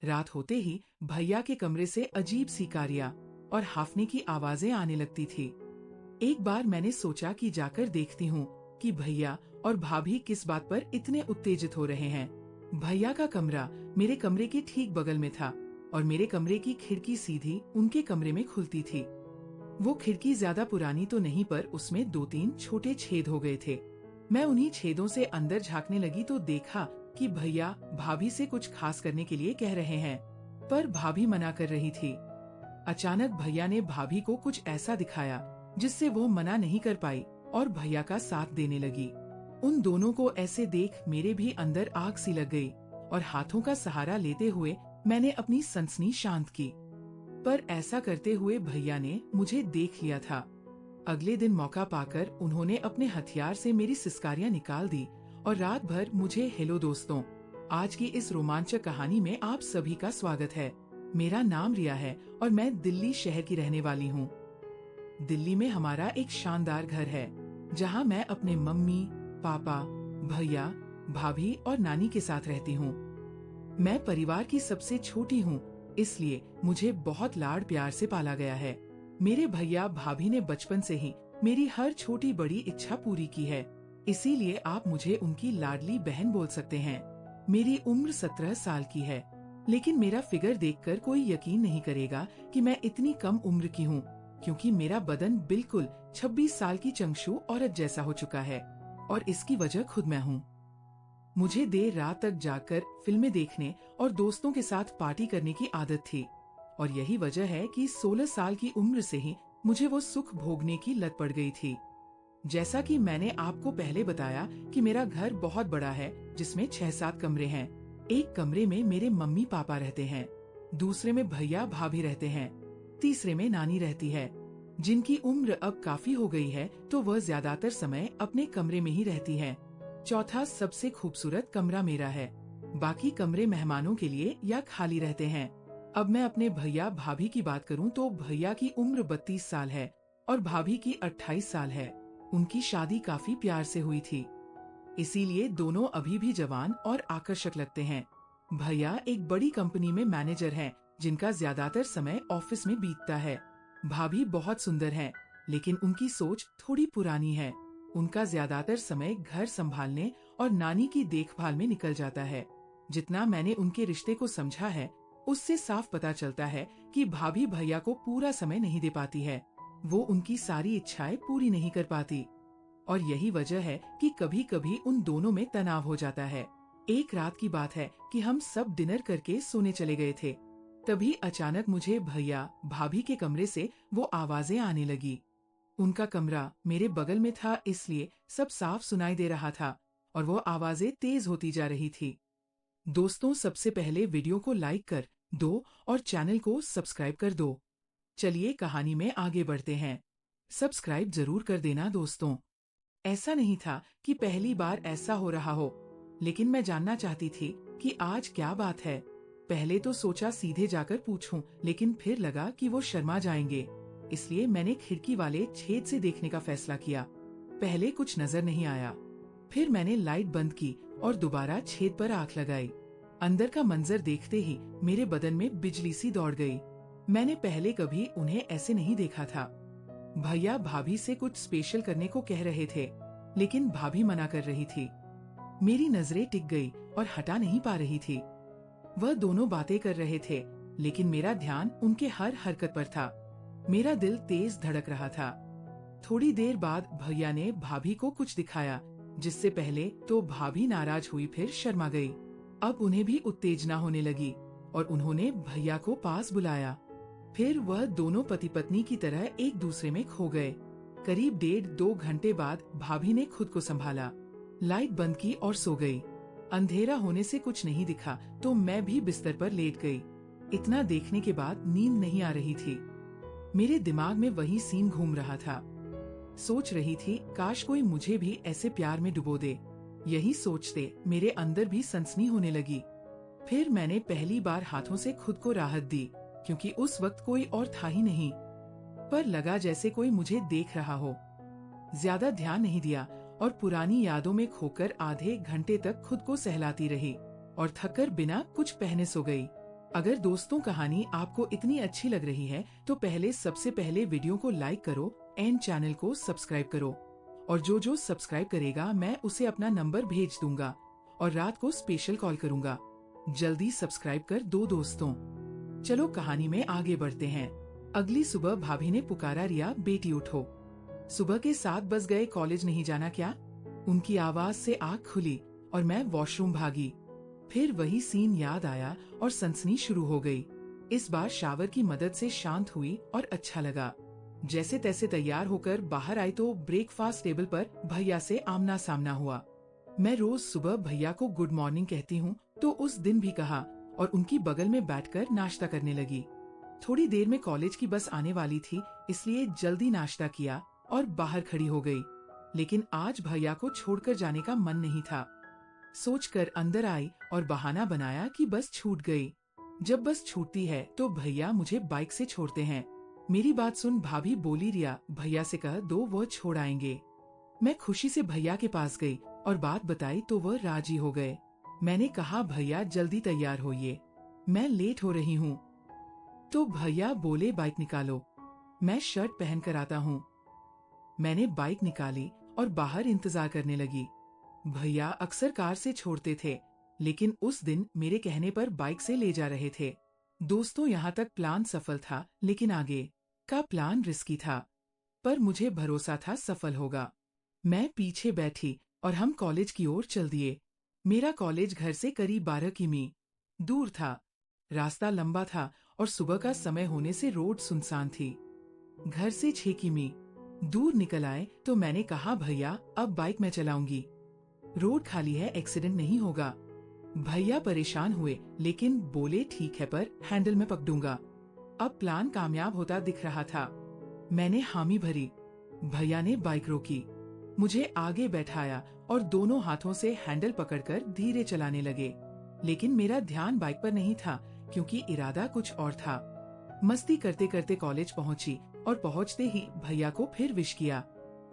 रात होते ही भैया के कमरे से अजीब सी कारियां और हाफने की आवाजें आने लगती थी। एक बार मैंने सोचा कि जाकर देखती हूँ कि भैया और भाभी किस बात पर इतने उत्तेजित हो रहे हैं। भैया का कमरा मेरे कमरे के ठीक बगल में था और मेरे कमरे की खिड़की सीधी उनके कमरे में खुलती थी। वो खिड़की ज्यादा पुरानी तो नहीं, पर उसमें 2-3 छोटे छेद हो गए थे। मैं उन्हीं छेदों से अंदर झांकने लगी तो देखा कि भैया भाभी से कुछ खास करने के लिए कह रहे हैं, पर भाभी मना कर रही थी। अचानक भैया ने भाभी को कुछ ऐसा दिखाया जिससे वो मना नहीं कर पाई और भैया का साथ देने लगी। उन दोनों को ऐसे देख मेरे भी अंदर आग सी लग गई और हाथों का सहारा लेते हुए मैंने अपनी सनसनी शांत की। पर ऐसा करते हुए भैया ने मुझे देख लिया था। अगले दिन मौका पाकर उन्होंने अपने हथियार से मेरी सिसकारियां निकाल दी और रात भर मुझे हेलो दोस्तों, आज की इस रोमांचक कहानी में आप सभी का स्वागत है। मेरा नाम रिया है और मैं दिल्ली शहर की रहने वाली हूँ। दिल्ली में हमारा एक शानदार घर है जहाँ मैं अपने मम्मी, पापा, भैया, भाभी और नानी के साथ रहती हूँ। मैं परिवार की सबसे छोटी हूँ, इसलिए मुझे बहुत लाड प्यार से पाला गया है। मेरे भैया भाभी ने बचपन से ही मेरी हर छोटी बड़ी इच्छा पूरी की है, इसीलिए आप मुझे उनकी लाडली बहन बोल सकते हैं। मेरी उम्र 17 साल की है, लेकिन मेरा फिगर देखकर कोई यकीन नहीं करेगा कि मैं इतनी कम उम्र की हूँ, क्योंकि मेरा बदन बिल्कुल 26 साल की चंगशू औरत जैसा हो चुका है और इसकी वजह खुद मैं हूँ। मुझे देर रात तक जाकर फिल्में देखने और दोस्तों के साथ पार्टी करने की आदत थी और यही वजह है कि 16 साल की उम्र से ही मुझे वो सुख भोगने की लत पड़ गई थी। जैसा कि मैंने आपको पहले बताया कि मेरा घर बहुत बड़ा है, जिसमें 6-7 कमरे हैं। एक कमरे में मेरे मम्मी पापा रहते हैं, दूसरे में भैया भाभी रहते हैं, तीसरे में नानी रहती है, जिनकी उम्र अब काफी हो गई है तो वह ज्यादातर समय अपने कमरे में ही रहती है। चौथा सबसे खूबसूरत कमरा मेरा है, बाकी कमरे मेहमानों के लिए या खाली रहते हैं। अब मैं अपने भैया भाभी की बात करूं तो भैया की उम्र 32 साल है और भाभी की 28 साल है। उनकी शादी काफी प्यार से हुई थी, इसीलिए दोनों अभी भी जवान और आकर्षक लगते हैं। भैया एक बड़ी कंपनी में मैनेजर हैं, जिनका ज्यादातर समय ऑफिस में बीतता है। भाभी बहुत सुंदर हैं, लेकिन उनकी सोच थोड़ी पुरानी है। उनका ज्यादातर समय घर संभालने और नानी की देखभाल में निकल जाता है। जितना मैंने उनके रिश्ते को समझा है, उससे साफ पता चलता है कि भाभी भैया को पूरा समय नहीं दे पाती है। वो उनकी सारी इच्छाएं पूरी नहीं कर पाती और यही वजह है कि कभी कभी उन दोनों में तनाव हो जाता है। एक रात की बात है कि हम सब डिनर करके सोने चले गए थे। तभी अचानक मुझे भैया भाभी के कमरे से वो आवाजें आने लगी। उनका कमरा मेरे बगल में था, इसलिए सब साफ सुनाई दे रहा था और वो आवाजें तेज होती जा रही थी। दोस्तों, सबसे पहले वीडियो को लाइक कर दो और चैनल को सब्सक्राइब कर दो। चलिए कहानी में आगे बढ़ते हैं। सब्सक्राइब जरूर कर देना दोस्तों। ऐसा नहीं था कि पहली बार ऐसा हो रहा हो, लेकिन मैं जानना चाहती थी कि आज क्या बात है। पहले तो सोचा सीधे जाकर पूछूं, लेकिन फिर लगा कि वो शर्मा जाएंगे, इसलिए मैंने खिड़की वाले छेद से देखने का फैसला किया। पहले कुछ नजर नहीं आया, फिर मैंने लाइट बंद की और दोबारा छेद पर आंख लगाई। अंदर का मंजर देखते ही मेरे बदन में बिजली सी दौड़ गई। मैंने पहले कभी उन्हें ऐसे नहीं देखा था। भैया भाभी से कुछ स्पेशल करने को कह रहे थे, लेकिन भाभी मना कर रही थी। मेरी नजरें टिक गई और हटा नहीं पा रही थी। वह दोनों बातें कर रहे थे, लेकिन मेरा ध्यान उनके हर हरकत पर था। मेरा दिल तेज धड़क रहा था। थोड़ी देर बाद भैया ने भाभी को कुछ दिखाया, जिससे पहले तो भाभी नाराज हुई, फिर शर्मा गई। अब उन्हें भी उत्तेजना होने लगी और उन्होंने भैया को पास बुलाया। फिर वह दोनों पति पत्नी की तरह एक दूसरे में खो गए। करीब 1.5-2 घंटे बाद भाभी ने खुद को संभाला, लाइट बंद की और सो गई। अंधेरा होने से कुछ नहीं दिखा तो मैं भी बिस्तर पर लेट गई। इतना देखने के बाद नींद नहीं आ रही थी। मेरे दिमाग में वही सीन घूम रहा था। सोच रही थी काश कोई मुझे भी ऐसे प्यार में डुबो दे। यही सोचते मेरे अंदर भी सनसनी होने लगी। फिर मैंने पहली बार हाथों से खुद को राहत दी, क्योंकि उस वक्त कोई और था ही नहीं, पर लगा जैसे कोई मुझे देख रहा हो। ज्यादा ध्यान नहीं दिया और पुरानी यादों में खोकर आधे घंटे तक खुद को सहलाती रही और थककर बिना कुछ पहने सो गई। अगर दोस्तों कहानी आपको इतनी अच्छी लग रही है तो सबसे पहले वीडियो को लाइक करो एंड चैनल को सब्सक्राइब करो। और जो सब्सक्राइब करेगा मैं उसे अपना नंबर भेज दूंगा और रात को स्पेशल कॉल करूंगा। जल्दी सब्सक्राइब कर दो दोस्तों। चलो कहानी में आगे बढ़ते हैं। अगली सुबह भाभी ने पुकारा, रिया बेटी उठो, सुबह के 7 बज गए, कॉलेज नहीं जाना क्या? उनकी आवाज से आँख खुली और मैं वॉशरूम भागी। फिर वही सीन याद आया और सनसनी शुरू हो गई। इस बार शावर की मदद से शांत हुई और अच्छा लगा। जैसे तैसे तैयार होकर बाहर आई तो ब्रेकफास्ट टेबल पर भैया से आमना सामना हुआ। मैं रोज सुबह भैया को गुड मॉर्निंग कहती हूँ, तो उस दिन भी कहा और उनकी बगल में बैठकर नाश्ता करने लगी। थोड़ी देर में कॉलेज की बस आने वाली थी, इसलिए जल्दी नाश्ता किया और बाहर खड़ी हो गई। लेकिन आज भैया को छोड़कर जाने का मन नहीं था। सोचकर अंदर आई और बहाना बनाया कि बस छूट गई। जब बस छूटती है तो भैया मुझे बाइक से छोड़ते हैं। मेरी बात सुन भाभी बोली, रिया भैया से कह दो, वो छोड़ आएंगे। मैं खुशी से भैया के पास गई और बात बताई तो वह राजी हो गए। मैंने कहा, भैया जल्दी तैयार होइए, मैं लेट हो रही हूँ। तो भैया बोले, बाइक निकालो, मैं शर्ट पहन कर आता हूँ। मैंने बाइक निकाली और बाहर इंतजार करने लगी। भैया अक्सर कार से छोड़ते थे, लेकिन उस दिन मेरे कहने पर बाइक से ले जा रहे थे। दोस्तों, यहाँ तक प्लान सफल था, लेकिन आगे का प्लान रिस्की था, पर मुझे भरोसा था सफल होगा। मैं पीछे बैठी और हम कॉलेज की ओर चल दिए। मेरा कॉलेज घर से करीब 12 किमी दूर था। रास्ता लंबा था और सुबह का समय होने से रोड सुनसान थी। घर से 6 किमी दूर निकल आए तो मैंने कहा, भैया अब बाइक मैं चलाऊंगी, रोड खाली है, एक्सीडेंट नहीं होगा। भैया परेशान हुए लेकिन बोले, ठीक है पर हैंडल में पकड़ूंगा। अब प्लान कामयाब होता दिख रहा था। मैंने हामी भरी। भैया ने बाइक रोकी, मुझे आगे बैठाया और दोनों हाथों से हैंडल पकड़कर धीरे चलाने लगे। लेकिन मेरा ध्यान बाइक पर नहीं था, क्योंकि इरादा कुछ और था। मस्ती करते करते कॉलेज पहुंची और पहुंचते ही भैया को फिर विश किया।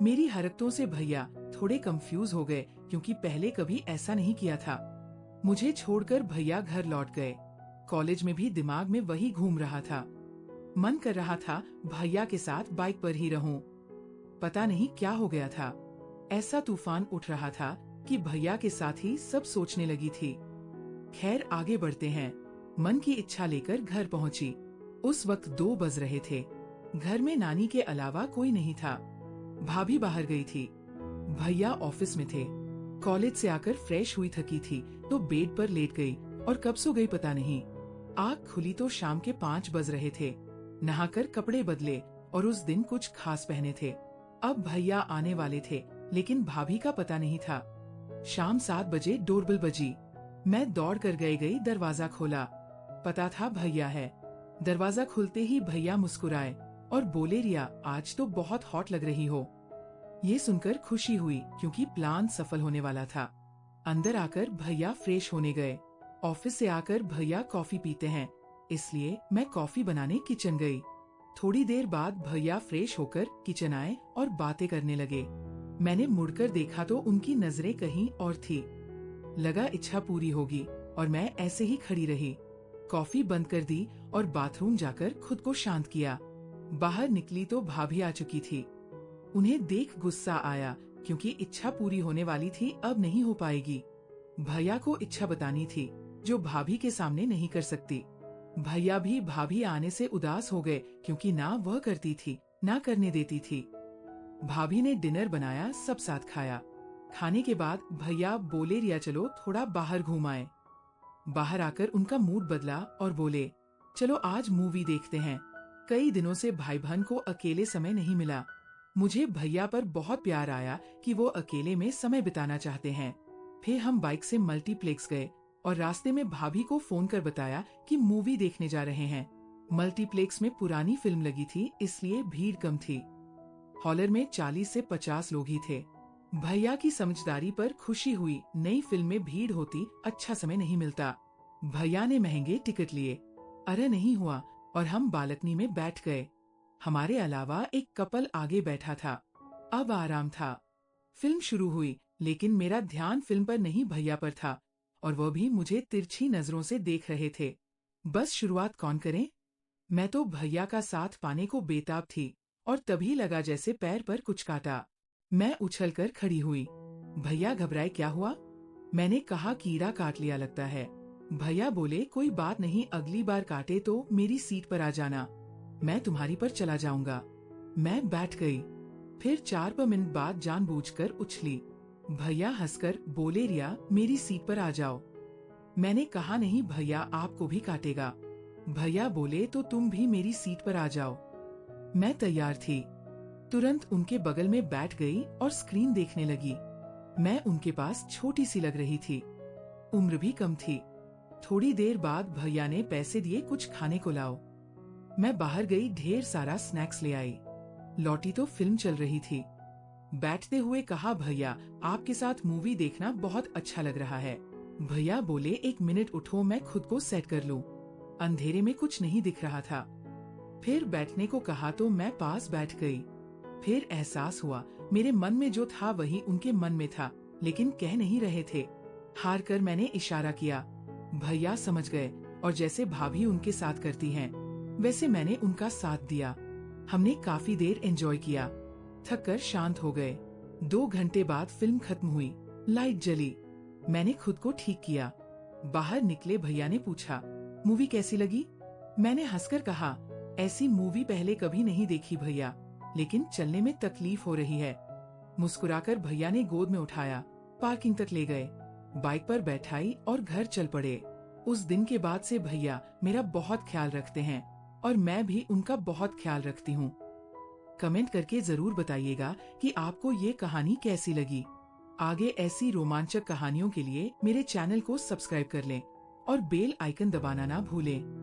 मेरी हरकतों से भैया थोड़े कंफ्यूज हो गए, क्योंकि पहले कभी ऐसा नहीं किया था। मुझे छोड़कर भैया घर लौट गए। कॉलेज में भी दिमाग में वही घूम रहा था। मन कर रहा था भैया के साथ बाइक पर ही रहूं। पता नहीं क्या हो गया था, ऐसा तूफान उठ रहा था कि भैया के साथ ही सब सोचने लगी थी। खैर आगे बढ़ते हैं। मन की इच्छा लेकर घर पहुंची। उस वक्त 2 बज रहे थे। घर में नानी के अलावा कोई नहीं था। भाभी बाहर गई थी, भैया ऑफिस में थे। कॉलेज से आकर फ्रेश हुई थकी थी तो बेड पर लेट गई और कब सो गई पता नहीं। आँख खुली तो शाम के 5 बज रहे थे। नहाकर कपड़े बदले और उस दिन कुछ खास पहने थे। अब भैया आने वाले थे, लेकिन भाभी का पता नहीं था। शाम 7 बजे डोरबेल बजी। मैं दौड़ कर गई, दरवाजा खोला। पता था भैया है। दरवाजा खुलते ही भैया मुस्कुराए और बोले, रिया आज तो बहुत हॉट लग रही हो। ये सुनकर खुशी हुई, क्योंकि प्लान सफल होने वाला था। अंदर आकर भैया फ्रेश होने गए। ऑफिस से आकर भैया कॉफी पीते हैं, इसलिए मैं कॉफी बनाने किचन गई। थोड़ी देर बाद भैया फ्रेश होकर किचन आए और बातें करने लगे। मैंने मुड़कर देखा तो उनकी नजरें कहीं और थी। लगा इच्छा पूरी होगी और मैं ऐसे ही खड़ी रही। कॉफी बंद कर दी और बाथरूम जाकर खुद को शांत किया। बाहर निकली तो भाभी आ चुकी थी। उन्हें देख गुस्सा आया, क्योंकि इच्छा पूरी होने वाली थी, अब नहीं हो पाएगी। भैया को इच्छा बतानी थी, जो भाभी के सामने नहीं कर सकती। भैया भी भाभी आने से उदास हो गए, क्योंकि ना वह करती थी ना करने देती थी। भाभी ने डिनर बनाया, सब साथ खाया। खाने के बाद भैया बोले, रिया चलो थोड़ा बाहर घूम आए। बाहर आकर उनका मूड बदला और बोले, चलो आज मूवी देखते हैं। कई दिनों से भाई बहन को अकेले समय नहीं मिला। मुझे भैया पर बहुत प्यार आया कि वो अकेले में समय बिताना चाहते हैं। फिर हम बाइक से मल्टीप्लेक्स गए और रास्ते में भाभी को फोन कर बताया कि मूवी देखने जा रहे हैं। मल्टीप्लेक्स में पुरानी फिल्म लगी थी, इसलिए भीड़ कम थी। हॉलर में 40 से 50 लोग ही थे। भैया की समझदारी पर खुशी हुई। नई फिल्म में भीड़ होती, अच्छा समय नहीं मिलता। भैया ने महंगे टिकट लिए। अरे नहीं हुआ और हम बालकनी में बैठ गए। हमारे अलावा एक कपल आगे बैठा था। अब आराम था। फिल्म शुरू हुई, लेकिन मेरा ध्यान फिल्म पर नहीं भैया पर था, और वह भी मुझे तिरछी नजरों से देख रहे थे। बस शुरुआत कौन करे? मैं तो भैया का साथ पाने को बेताब थी और तभी लगा जैसे पैर पर कुछ काटा। मैं उछलकर खड़ी हुई। भैया घबराए, क्या हुआ? मैंने कहा, कीड़ा काट लिया लगता है। भैया बोले, कोई बात नहीं, अगली बार काटे तो मेरी सीट पर आ जाना, मैं तुम्हारी पर चला जाऊंगा। मैं बैठ गई। फिर 4 मिनट बाद जानबूझकर उछली। भैया हंसकर बोले, रिया मेरी सीट पर आ जाओ। मैंने कहा, नहीं भैया, आपको भी काटेगा। भैया बोले, तो तुम भी मेरी सीट पर आ जाओ। मैं तैयार थी। तुरंत उनके बगल में बैठ गई और स्क्रीन देखने लगी। मैं उनके पास छोटी सी लग रही थी, उम्र भी कम थी। थोड़ी देर बाद भैया ने पैसे दिए, कुछ खाने को लाओ। मैं बाहर गई, ढेर सारा स्नैक्स ले आई। लौटी तो फिल्म चल रही थी। बैठते हुए कहा, भैया आपके साथ मूवी देखना बहुत अच्छा लग रहा है। भैया बोले, 1 मिनट उठो, मैं खुद को सेट कर लूं। अंधेरे में कुछ नहीं दिख रहा था। फिर बैठने को कहा तो मैं पास बैठ गई। फिर एहसास हुआ मेरे मन में जो था वही उनके मन में था, लेकिन कह नहीं रहे थे। हार कर मैंने इशारा किया। भैया समझ गए और जैसे भाभी उनके साथ करती हैं, वैसे मैंने उनका साथ दिया। हमने काफी देर एंजॉय किया, थक कर शांत हो गए। 2 घंटे बाद फिल्म खत्म हुई, लाइट जली। मैंने खुद को ठीक किया। बाहर निकले भैया ने पूछा, मूवी कैसी लगी? मैंने हंसकर कहा, ऐसी मूवी पहले कभी नहीं देखी भैया, लेकिन चलने में तकलीफ हो रही है। मुस्कुराकर भैया ने गोद में उठाया, पार्किंग तक ले गए, बाइक पर बैठाई और घर चल पड़े। उस दिन के बाद से भैया मेरा बहुत ख्याल रखते हैं और मैं भी उनका बहुत ख्याल रखती हूँ। कमेंट करके जरूर बताइएगा कि आपको ये कहानी कैसी लगी। आगे ऐसी रोमांचक कहानियों के लिए मेरे चैनल को सब्सक्राइब कर लें और बेल आइकन दबाना ना भूलें।